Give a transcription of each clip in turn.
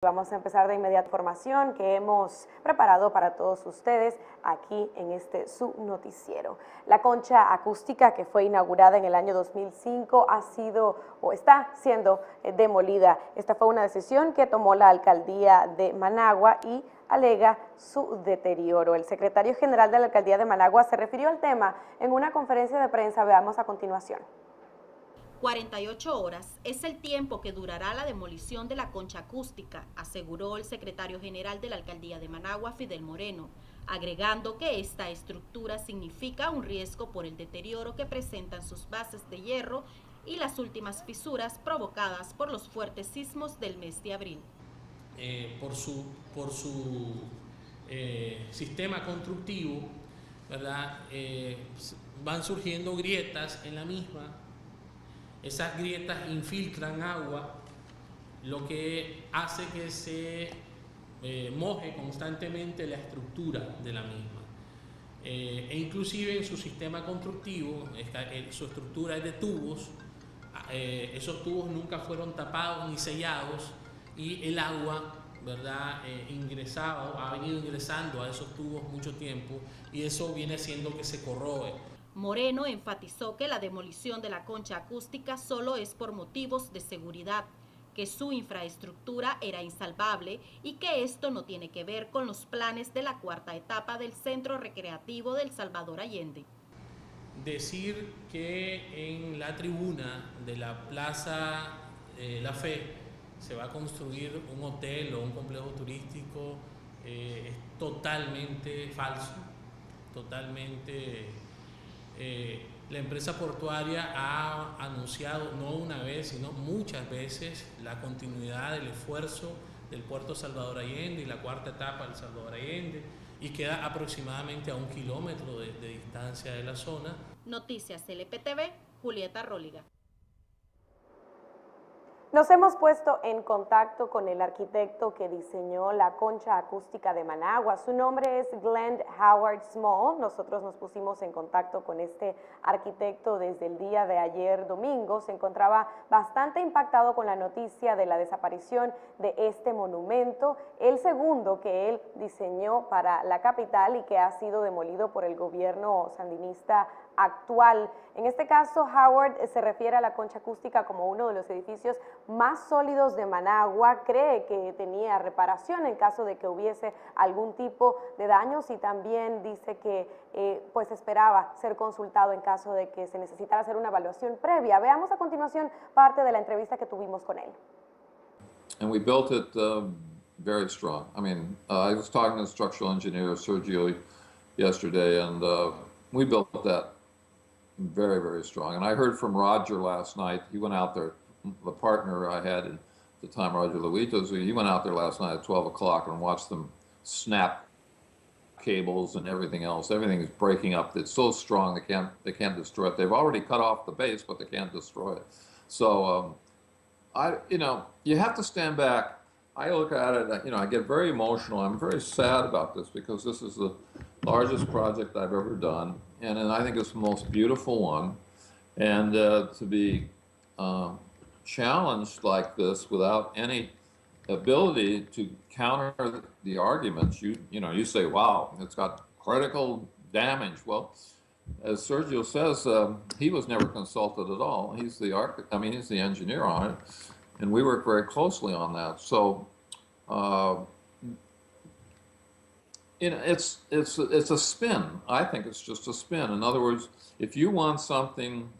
Vamos a empezar de inmediato información que hemos preparado para todos ustedes aquí en su noticiero. La concha acústica que fue inaugurada en el año 2005 ha sido o está siendo demolida. Esta fue una decisión que tomó la alcaldía de Managua y alega su deterioro. El secretario general de la alcaldía de Managua se refirió al tema en una conferencia de prensa. Veamos a continuación. 48 horas es el tiempo que durará la demolición de la concha acústica, aseguró el secretario general de la alcaldía de Managua, Fidel Moreno, agregando que esta estructura significa un riesgo por el deterioro que presentan sus bases de hierro y las últimas fisuras provocadas por los fuertes sismos del mes de abril. Por su sistema constructivo, ¿verdad? Van surgiendo grietas en la misma. Esas grietas infiltran agua, lo que hace que se moje constantemente la estructura de la misma. E inclusive en su sistema constructivo, su estructura es de tubos, esos tubos nunca fueron tapados ni sellados y el agua, ¿verdad? Ha venido ingresando a esos tubos mucho tiempo y eso viene haciendo que se corroe. Moreno enfatizó que la demolición de la concha acústica solo es por motivos de seguridad, que su infraestructura era insalvable y que esto no tiene que ver con los planes de la cuarta etapa del Centro Recreativo del Salvador Allende. Decir que en la tribuna de la Plaza La Fe se va a construir un hotel o un complejo turístico es totalmente falso, totalmente. La empresa portuaria ha anunciado no una vez, sino muchas veces la continuidad del esfuerzo del puerto Salvador Allende y la cuarta etapa del Salvador Allende y queda aproximadamente a 1 kilómetro de distancia de la zona. Noticias LPTV, Julieta Róliga. Nos hemos puesto en contacto con el arquitecto que diseñó la concha acústica de Managua. Su nombre es Glenn Howard Small. Nosotros nos pusimos en contacto con este arquitecto desde el día de ayer domingo. Se encontraba bastante impactado con la noticia de la desaparición de este monumento, el segundo que él diseñó para la capital y que ha sido demolido por el gobierno sandinista actual. En este caso, Howard se refiere a la concha acústica como uno de los edificios más sólidos de Managua. Cree que tenía reparación en caso de que hubiese algún tipo de daños y también dice que pues esperaba ser consultado en caso de que se necesitara hacer una evaluación previa. Veamos a continuación parte de la entrevista que tuvimos con él. And we built it very strong. I mean, I was talking to the structural engineer, Sergio, yesterday, and we built that very, very strong. And I heard from Roger last night. He went out there, the partner I had at the time, Roger Luitos, he went out there last night at 12 o'clock and watched them snap cables and everything else. Everything is breaking up. It's so strong they can't destroy it. They've already cut off the base, but they can't destroy it. So you have to stand back. I look at it, I get very emotional. I'm very sad about this because this is the largest project I've ever done, and I think it's the most beautiful one. And to be challenged like this without any ability to counter the arguments, you say, wow, it's got critical damage. Well, as Sergio says, he was never consulted at all. He's the he's the engineer on it, and we work very closely on that. So, it's a spin. I think it's just a spin. In other words, if you want something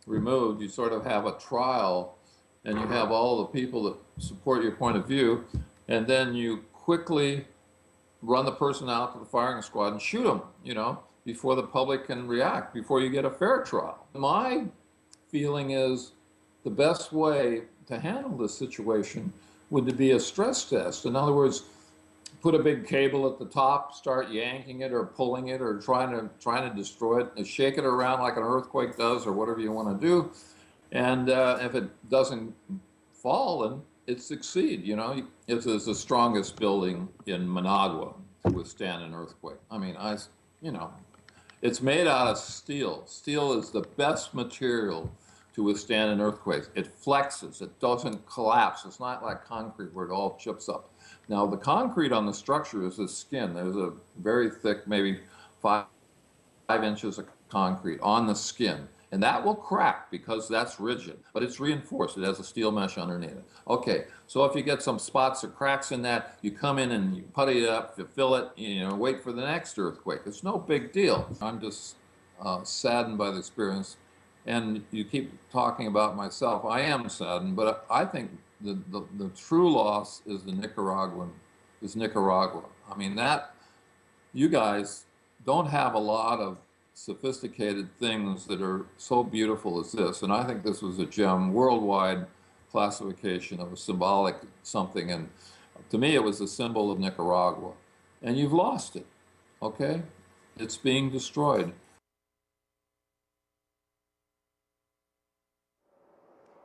removed, you sort of have a trial, and you have all the people that support your point of view, and then you quickly run the person out to the firing squad and shoot them, before the public can react, before you get a fair trial. My feeling is the best way to handle this situation would be a stress test. In other words, put a big cable at the top, start yanking it or pulling it or trying to destroy it, and shake it around like an earthquake does or whatever you want to do. And if it doesn't fall, then it succeeds. It is the strongest building in Managua to withstand an earthquake. I mean, it's made out of steel. Steel is the best material to withstand an earthquake. It flexes, it doesn't collapse. It's not like concrete where it all chips up. Now, the concrete on the structure is the skin. There's a very thick, maybe 5 inches of concrete on the skin. And that will crack because that's rigid, but it's reinforced. It has a steel mesh underneath it. Okay, so if you get some spots or cracks in that, you come in and you putty it up, you fill it, wait for the next earthquake. It's no big deal. I'm just saddened by the experience. And you keep talking about myself. I am saddened, but I think the true loss is Nicaragua. I mean, that you guys don't have a lot of sophisticated things that are so beautiful as this, and I think this was a gem, worldwide classification of a symbolic something, and to me it was a symbol of Nicaragua, and you've lost it, okay? It's being destroyed.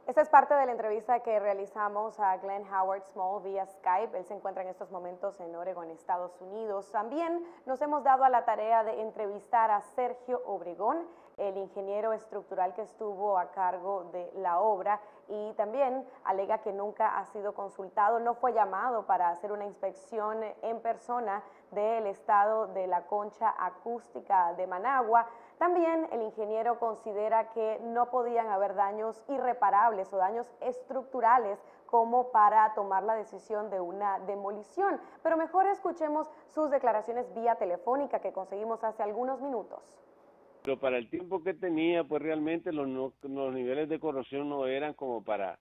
Esta es parte de la entrevista que realizamos a Glenn Howard Small vía Skype. Él se encuentra en estos momentos en Oregon, Estados Unidos. También nos hemos dado a la tarea de entrevistar a Sergio Obregón, el ingeniero estructural que estuvo a cargo de la obra, y también alega que nunca ha sido consultado, no fue llamado para hacer una inspección en persona del estado de la concha acústica de Managua. También el ingeniero considera que no podían haber daños irreparables o daños estructurales como para tomar la decisión de una demolición. Pero mejor escuchemos sus declaraciones vía telefónica que conseguimos hace algunos minutos. Pero para el tiempo que tenía, pues realmente los niveles de corrosión no eran como para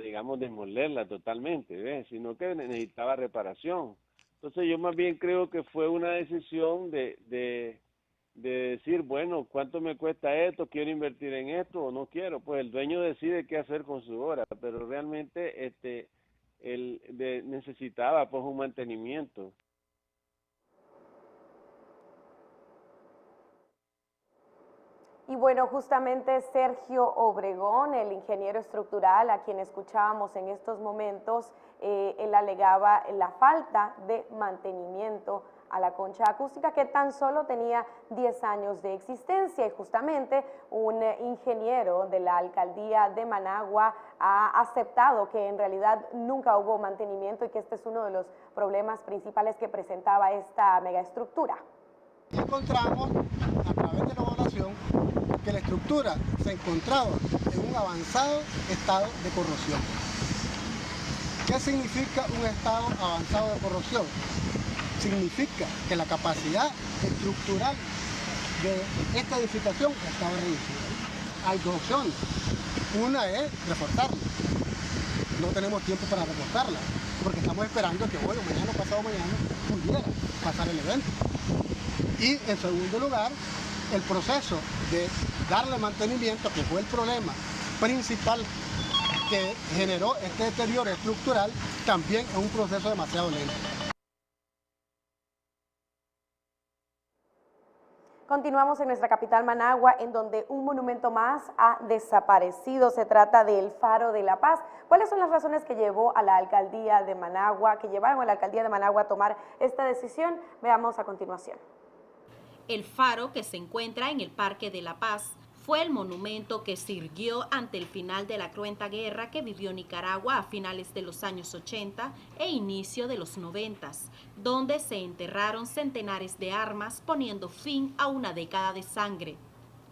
digamos, demolerla totalmente, ¿ves? Sino que necesitaba reparación. Entonces yo más bien creo que fue una decisión de decir, bueno, ¿cuánto me cuesta esto? ¿Quiero invertir en esto o no quiero? Pues el dueño decide qué hacer con su obra, pero realmente él necesitaba pues un mantenimiento. Y bueno, justamente Sergio Obregón, el ingeniero estructural a quien escuchábamos en estos momentos, él alegaba la falta de mantenimiento a la concha acústica, que tan solo tenía 10 años de existencia, y justamente un ingeniero de la alcaldía de Managua ha aceptado que en realidad nunca hubo mantenimiento y que este es uno de los problemas principales que presentaba esta megaestructura. Encontramos a través de la evaluación que la estructura se encontraba en un avanzado estado de corrosión. ¿Qué significa un estado avanzado de corrosión? Significa que la capacidad estructural de esta edificación estaba reducida. Hay dos opciones. Una es reforzarla. No tenemos tiempo para reforzarla, porque estamos esperando que hoy o mañana o pasado mañana pudiera pasar el evento. Y en segundo lugar, el proceso de darle mantenimiento, que fue el problema principal que generó este deterioro estructural, también es un proceso demasiado lento. Continuamos en nuestra capital Managua, en donde un monumento más ha desaparecido. Se trata del Faro de la Paz. ¿Cuáles son las razones que llevaron a la alcaldía de Managua a tomar esta decisión? Veamos a continuación. El faro, que se encuentra en el Parque de la Paz, fue el monumento que se irguió ante el final de la cruenta guerra que vivió Nicaragua a finales de los años 80 e inicio de los 90, donde se enterraron centenares de armas, poniendo fin a una década de sangre.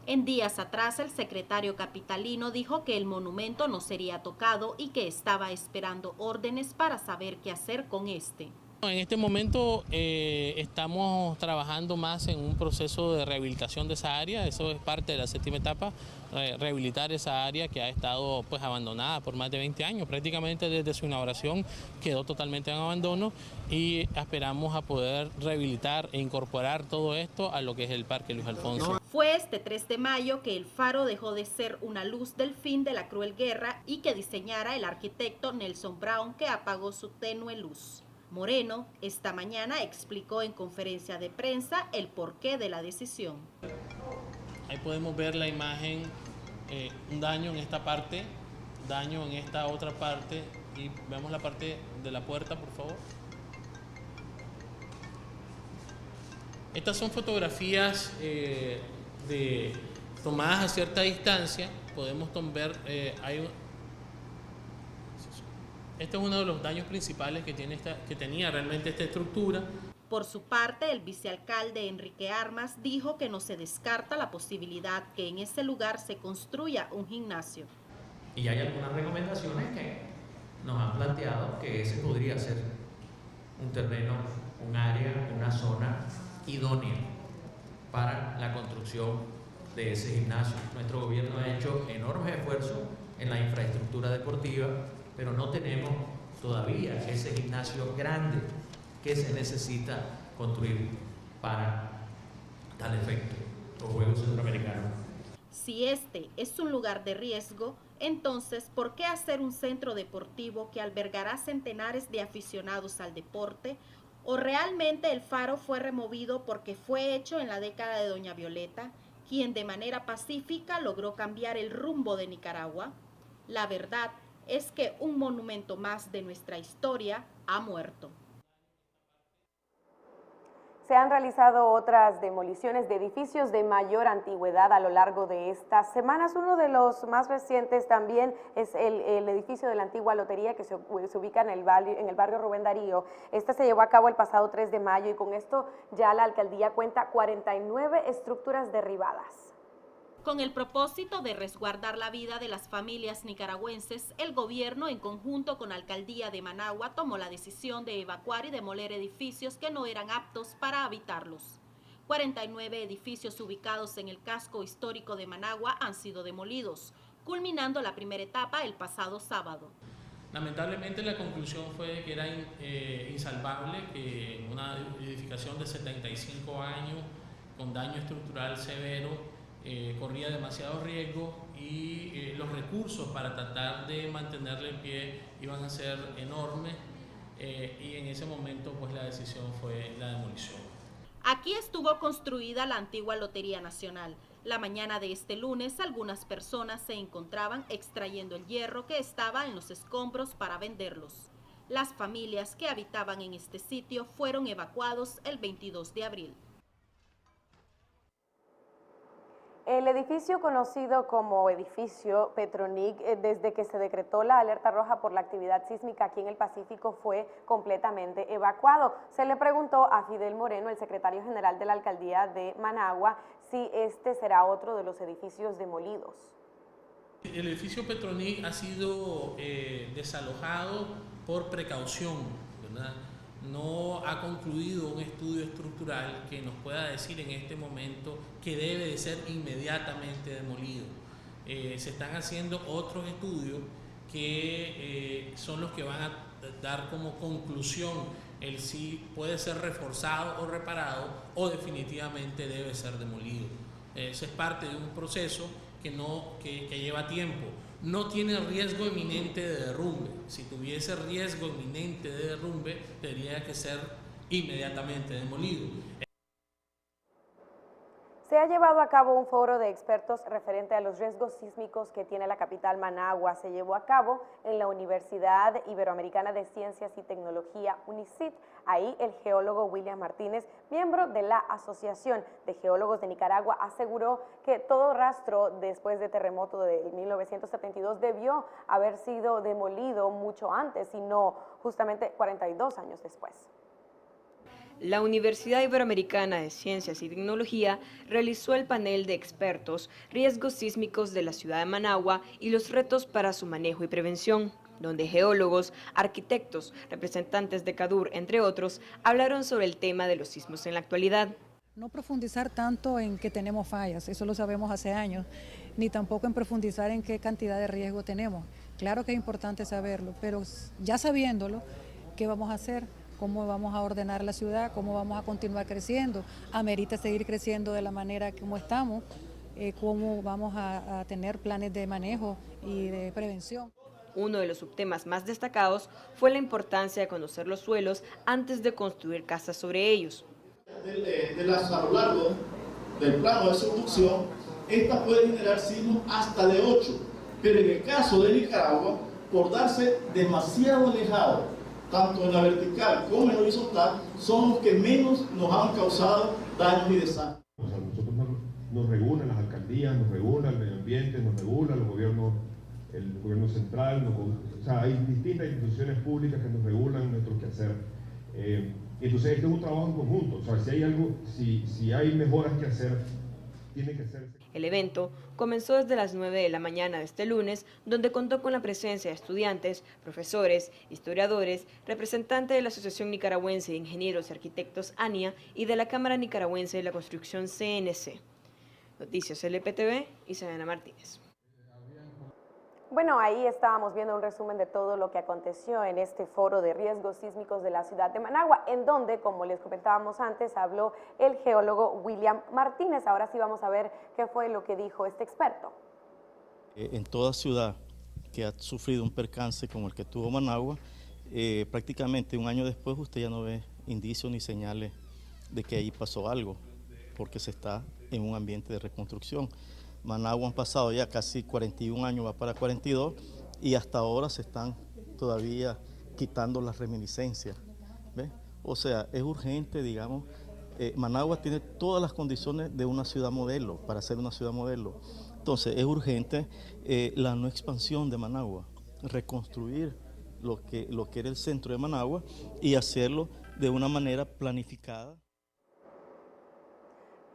En días atrás, el secretario capitalino dijo que el monumento no sería tocado y que estaba esperando órdenes para saber qué hacer con este. En este momento estamos trabajando más en un proceso de rehabilitación de esa área. Eso es parte de la séptima etapa, rehabilitar esa área que ha estado pues abandonada por más de 20 años. Prácticamente desde su inauguración quedó totalmente en abandono y esperamos a poder rehabilitar e incorporar todo esto a lo que es el Parque Luis Alfonso. Fue este 3 de mayo que el faro dejó de ser una luz del fin de la cruel guerra y que diseñara el arquitecto Nelson Brown, que apagó su tenue luz. Moreno esta mañana explicó en conferencia de prensa el porqué de la decisión. Ahí podemos ver la imagen, un daño en esta parte, daño en esta otra parte, y vemos la parte de la puerta, por favor. Estas son fotografías tomadas a cierta distancia podemos ver, este es uno de los daños principales que tenía realmente esta estructura. Por su parte, el vicealcalde Enrique Armas dijo que no se descarta la posibilidad que en ese lugar se construya un gimnasio. Y hay algunas recomendaciones que nos han planteado que ese podría ser un terreno, un área, una zona idónea para la construcción de ese gimnasio. Nuestro gobierno ha hecho enormes esfuerzos en la infraestructura deportiva, pero no tenemos todavía ese gimnasio grande que se necesita construir para tal efecto, los Juegos Centroamericanos. Si este es un lugar de riesgo, entonces, ¿por qué hacer un centro deportivo que albergará centenares de aficionados al deporte? ¿O realmente el faro fue removido porque fue hecho en la década de Doña Violeta, quien de manera pacífica logró cambiar el rumbo de Nicaragua? La verdad es que un monumento más de nuestra historia ha muerto. Se han realizado otras demoliciones de edificios de mayor antigüedad a lo largo de estas semanas. Uno de los más recientes también es el edificio de la antigua lotería que se ubica en el barrio Rubén Darío. Este se llevó a cabo el pasado 3 de mayo y con esto ya la alcaldía cuenta 49 estructuras derribadas. Con el propósito de resguardar la vida de las familias nicaragüenses, el gobierno, en conjunto con la alcaldía de Managua, tomó la decisión de evacuar y demoler edificios que no eran aptos para habitarlos. 49 edificios ubicados en el casco histórico de Managua han sido demolidos, culminando la primera etapa el pasado sábado. Lamentablemente la conclusión fue que era insalvable, que una edificación de 75 años con daño estructural severo corría demasiado riesgo y los recursos para tratar de mantenerla en pie iban a ser enormes y en ese momento pues la decisión fue la demolición. Aquí estuvo construida la antigua Lotería Nacional. La mañana de este lunes algunas personas se encontraban extrayendo el hierro que estaba en los escombros para venderlos. Las familias que habitaban en este sitio fueron evacuados el 22 de abril. El edificio conocido como edificio Petronic, desde que se decretó la alerta roja por la actividad sísmica aquí en el Pacífico, fue completamente evacuado. Se le preguntó a Fidel Moreno, el secretario general de la alcaldía de Managua, si este será otro de los edificios demolidos. El edificio Petronic ha sido desalojado por precaución, ¿verdad? No ha concluido un estudio estructural que nos pueda decir en este momento que debe de ser inmediatamente demolido. Se están haciendo otros estudios que son los que van a dar como conclusión el si puede ser reforzado o reparado o definitivamente debe ser demolido. Ese es parte de un proceso que lleva tiempo. No tiene riesgo inminente de derrumbe. Si tuviese riesgo inminente de derrumbe, tendría que ser inmediatamente demolido. Se ha llevado a cabo un foro de expertos referente a los riesgos sísmicos que tiene la capital Managua. Se llevó a cabo en la Universidad Iberoamericana de Ciencias y Tecnología, UNICIT. Ahí el geólogo William Martínez, miembro de la Asociación de Geólogos de Nicaragua, aseguró que todo rastro después del terremoto de 1972 debió haber sido demolido mucho antes y no justamente 42 años después. La Universidad Iberoamericana de Ciencias y Tecnología realizó el panel de expertos Riesgos sísmicos de la ciudad de Managua y los retos para su manejo y prevención, donde geólogos, arquitectos, representantes de CADUR, entre otros, hablaron sobre el tema de los sismos en la actualidad. No profundizar tanto en que tenemos fallas, eso lo sabemos hace años, ni tampoco en profundizar en qué cantidad de riesgo tenemos. Claro que es importante saberlo, pero ya sabiéndolo, ¿qué vamos a hacer? ¿Cómo vamos a ordenar la ciudad? ¿Cómo vamos a continuar creciendo? ¿Amerita seguir creciendo de la manera como estamos? ¿Cómo vamos a tener planes de manejo y de prevención? Uno de los subtemas más destacados fue la importancia de conocer los suelos antes de construir casas sobre ellos. A lo largo del plano de subducción, esta puede generar sismos hasta de 8, pero en el caso de Nicaragua, por darse demasiado alejado, tanto en la vertical como en la horizontal, son los que menos nos han causado daños y desastres. Nosotros nos reúnen las alcaldías, nos reúne el medio ambiente, ambiente nos regula, el gobierno central, o sea, hay distintas instituciones públicas que nos regulan nuestro quehacer. Entonces este es un trabajo en conjunto, o sea, si hay mejoras que hacer, tiene que ser. El evento comenzó desde las 9 de la mañana de este lunes, donde contó con la presencia de estudiantes, profesores, historiadores, representantes de la Asociación Nicaragüense de Ingenieros y Arquitectos ANIA y de la Cámara Nicaragüense de la Construcción CNC. Noticias LPTV, Isabela Martínez. Bueno, ahí estábamos viendo un resumen de todo lo que aconteció en este foro de riesgos sísmicos de la ciudad de Managua, en donde, como les comentábamos antes, habló el geólogo William Martínez. Ahora sí vamos a ver qué fue lo que dijo este experto. En toda ciudad que ha sufrido un percance como el que tuvo Managua, prácticamente un año después usted ya no ve indicios ni señales de que ahí pasó algo, porque se está en un ambiente de reconstrucción. Managua han pasado ya casi 41 años, va para 42, y hasta ahora se están todavía quitando las reminiscencias, ¿ves? O sea, es urgente, digamos, Managua tiene todas las condiciones de una ciudad modelo, para ser una ciudad modelo. Entonces, es urgente la no expansión de Managua, reconstruir lo que era el centro de Managua y hacerlo de una manera planificada.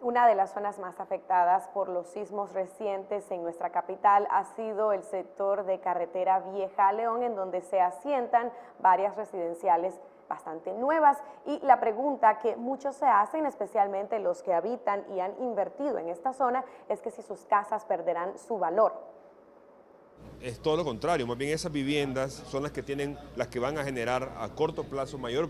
Una de las zonas más afectadas por los sismos recientes en nuestra capital ha sido el sector de Carretera Vieja a León, en donde se asientan varias residenciales bastante nuevas. Y la pregunta que muchos se hacen, especialmente los que habitan y han invertido en esta zona, es que si sus casas perderán su valor. Es todo lo contrario, más bien esas viviendas son las que van a generar a corto plazo mayor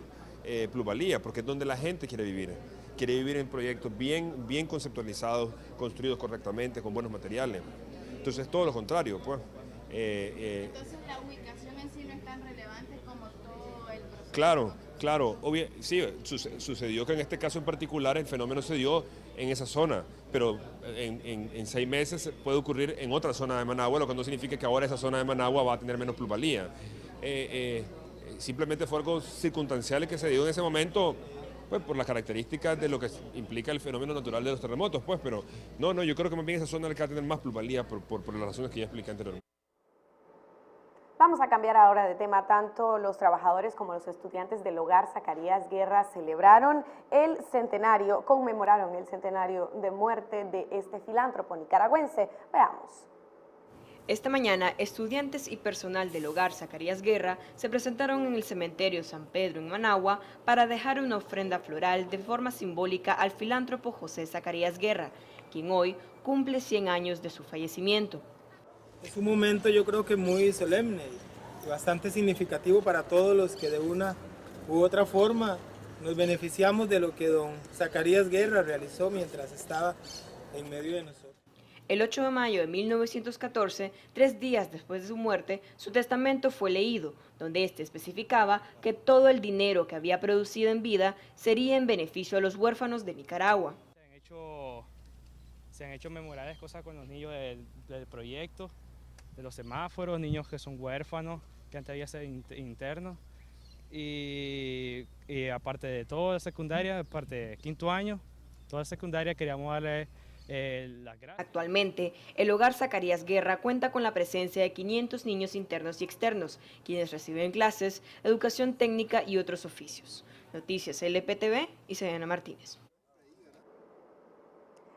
plusvalía, porque es donde la gente quiere vivir en proyectos bien conceptualizados, construidos correctamente, con buenos materiales. Entonces es todo lo contrario, pues. Entonces la ubicación en sí no es tan relevante como todo el proceso. Claro, sí, sucedió que en este caso en particular el fenómeno se dio en esa zona, pero en 6 meses puede ocurrir en otra zona de Managua, lo que no significa que ahora esa zona de Managua va a tener menos plusvalía. Simplemente fue algo circunstancial que se dio en ese momento, pues por las características de lo que implica el fenómeno natural de los terremotos, pues, pero no, yo creo que más bien esa zona es la que va a tener más plusvalía por las razones que ya expliqué anteriormente. Vamos a cambiar ahora de tema. Tanto los trabajadores como los estudiantes del Hogar Zacarías Guerra conmemoraron el centenario de muerte de este filántropo nicaragüense. Veamos. Esta mañana, estudiantes y personal del Hogar Zacarías Guerra se presentaron en el cementerio San Pedro en Managua para dejar una ofrenda floral de forma simbólica al filántropo José Zacarías Guerra, quien hoy cumple 100 años de su fallecimiento. Es un momento, yo creo que muy solemne y bastante significativo para todos los que de una u otra forma nos beneficiamos de lo que don Zacarías Guerra realizó mientras estaba en medio de nosotros. El 8 de mayo de 1914, 3 días después de su muerte, su testamento fue leído, donde éste especificaba que todo el dinero que había producido en vida sería en beneficio a los huérfanos de Nicaragua. Se han hecho memorables cosas con los niños del proyecto, de los semáforos, niños que son huérfanos, que antes había sido internos, y aparte de toda la secundaria, aparte de 5º año, toda la secundaria queríamos darle Actualmente, el Hogar Zacarías Guerra cuenta con la presencia de 500 niños internos y externos, quienes reciben clases, educación técnica y otros oficios. Noticias LPTV, Isabela Martínez.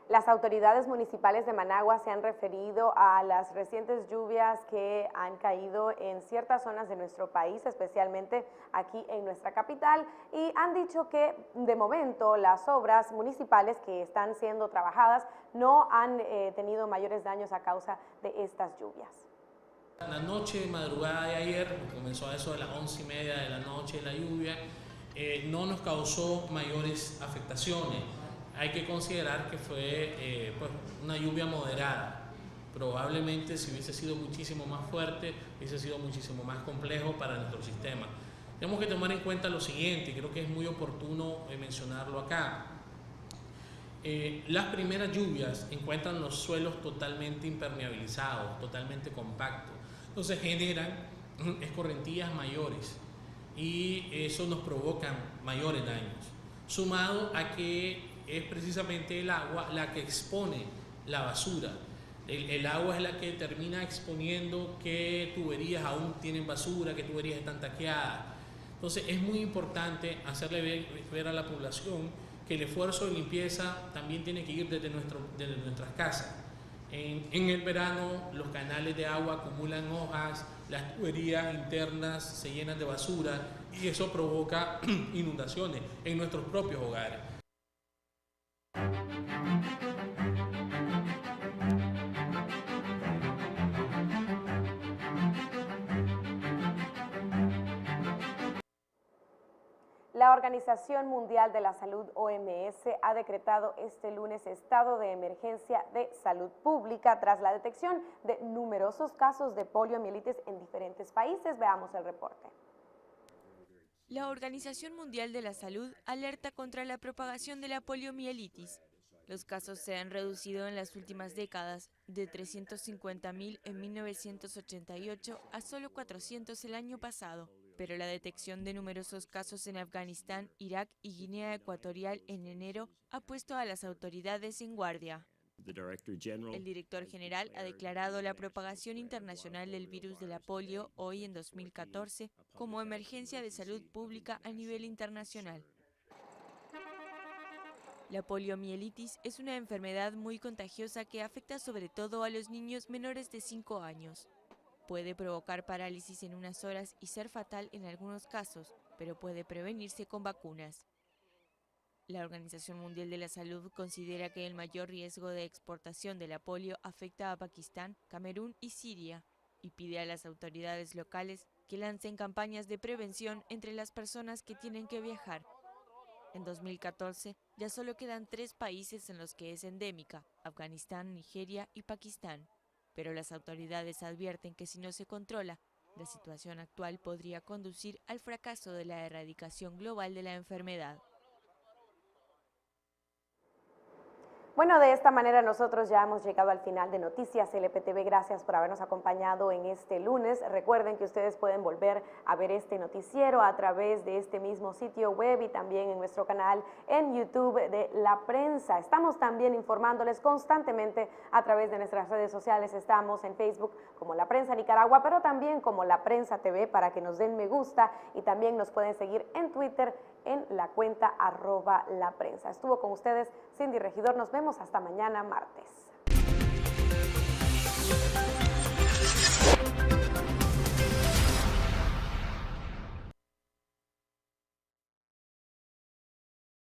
Las autoridades municipales de Managua se han referido a las recientes lluvias que han caído en ciertas zonas de nuestro país, especialmente aquí en nuestra capital, y han dicho que de momento las obras municipales que están siendo trabajadas no han tenido mayores daños a causa de estas lluvias. La noche, madrugada de ayer, comenzó a eso de las 11:30 de la noche la lluvia, no nos causó mayores afectaciones. Hay que considerar que fue pues una lluvia moderada. Probablemente si hubiese sido muchísimo más fuerte, hubiese sido muchísimo más complejo para nuestro sistema. Tenemos que tomar en cuenta lo siguiente, y creo que es muy oportuno mencionarlo acá. Las primeras lluvias encuentran los suelos totalmente impermeabilizados, totalmente compactos. Entonces generan escorrentías mayores y eso nos provoca mayores daños. Sumado a que es precisamente el agua la que expone la basura. El agua es la que termina exponiendo qué tuberías aún tienen basura, qué tuberías están taqueadas. Entonces es muy importante hacerle ver a la población que el esfuerzo de limpieza también tiene que ir desde nuestras casas. En el verano los canales de agua acumulan hojas, las tuberías internas se llenan de basura y eso provoca inundaciones en nuestros propios hogares. La Organización Mundial de la Salud, OMS, ha decretado este lunes estado de emergencia de salud pública tras la detección de numerosos casos de poliomielitis en diferentes países. Veamos el reporte. La Organización Mundial de la Salud alerta contra la propagación de la poliomielitis. Los casos se han reducido en las últimas décadas, de 350.000 en 1988 a solo 400 el año pasado. Pero la detección de numerosos casos en Afganistán, Irak y Guinea Ecuatorial en enero ha puesto a las autoridades en guardia. El director general ha declarado la propagación internacional del virus de la polio hoy en 2014 como emergencia de salud pública a nivel internacional. La poliomielitis es una enfermedad muy contagiosa que afecta sobre todo a los niños menores de 5 años. Puede provocar parálisis en unas horas y ser fatal en algunos casos, pero puede prevenirse con vacunas. La Organización Mundial de la Salud considera que el mayor riesgo de exportación de la polio afecta a Pakistán, Camerún y Siria, y pide a las autoridades locales que lancen campañas de prevención entre las personas que tienen que viajar. En 2014 ya solo quedan 3 países en los que es endémica: Afganistán, Nigeria y Pakistán. Pero las autoridades advierten que si no se controla, la situación actual podría conducir al fracaso de la erradicación global de la enfermedad. Bueno, de esta manera nosotros ya hemos llegado al final de Noticias LPTV. Gracias por habernos acompañado en este lunes. Recuerden que ustedes pueden volver a ver este noticiero a través de este mismo sitio web y también en nuestro canal en YouTube de La Prensa. Estamos también informándoles constantemente a través de nuestras redes sociales. Estamos en Facebook como La Prensa Nicaragua, pero también como La Prensa TV para que nos den me gusta, y también nos pueden seguir en Twitter en la cuenta @laprensa. Estuvo con ustedes Cindy Regidor. Nos vemos hasta mañana martes.